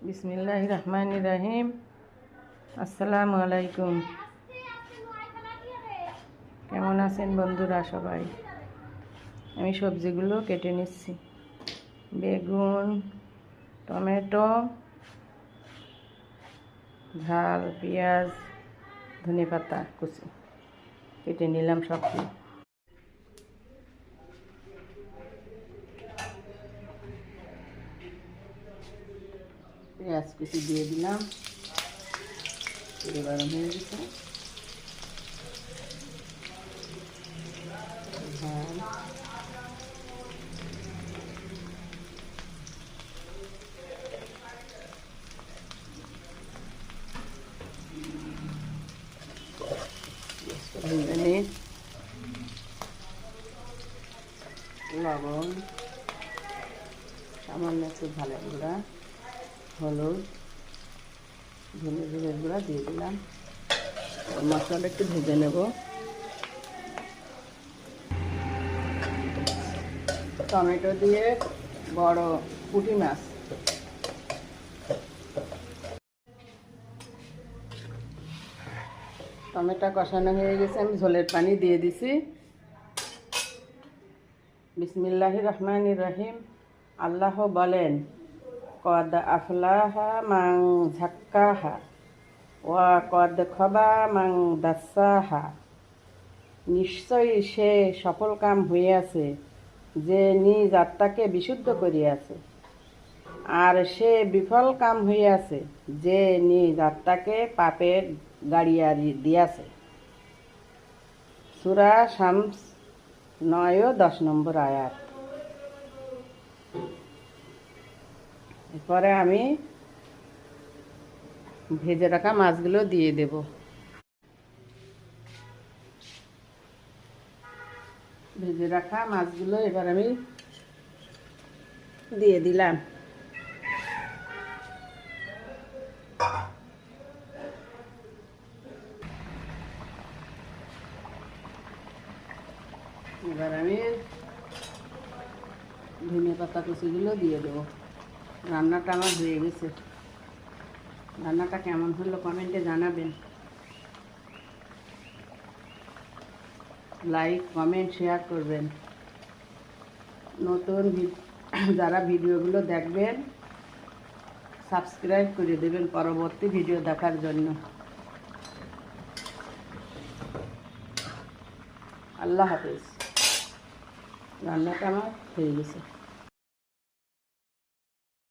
বিসমিল্লাহির রহমানির রহিম। আসসালামু আলাইকুম। কেমন আছেন বন্ধুরা সবাই? আমি সবজিগুলো কেটে নিচ্ছি। বেগুন, টমেটো, ঝাল, পেঁয়াজ, ধনেপাতা কুচি কেটে নিলাম সব। পেঁয়াজ কুচি দিয়ে দিলাম, গরম হয়ে গেছে। ঝাল, লবণ, সামান্য একটু ঝালের গুঁড়া, হলুদ, ধনে জিরের গুঁড়া দিয়ে দিলাম। মশলাটা একটু ভেজে নেব। টমেটো দিয়ে বড় পুঁটি মাছ, টমেটো কষানো হয়ে গেছে, আমি ঝোলের পানি দিয়ে দিছি। বিসমিল্লাহির রহমানির রহিম। আল্লাহ বলেন, কদ আফলাহা মান যাক্কাহা ওয়া কদ খাবা মান দাস্সাহা। নিশ্চয়ই সে সফল কাম হইয়াছে যে নিজ আত্মাকে বিশুদ্ধ করিয়াছে, আর সে বিফল কাম হইয়াছে যে নিজ আত্মাকে পাপে গাড়িয়া দিয়াছে। সূরা শামস 9 ও 10 নম্বর আয়াত। এরপরে আমি ভেজে রাখা মাছগুলো দিয়ে দেব। ভেজে রাখা মাছগুলো এবার আমি দিয়ে দিলাম। এবার আমি ধনে পাতা কুচিগুলো দিয়ে দেবো। রান্নাটা আমার হয়ে গেছে। রান্নাটা কেমন হলো কমেন্টে জানাবেন। লাইক, কমেন্ট, শেয়ার করবেন। নতুন যারা ভিডিওগুলো দেখবেন সাবস্ক্রাইব করে দেবেন পরবর্তী ভিডিও দেখার জন্য। আল্লাহ হাফেজ। রান্নাটা আমার হয়ে গেছে।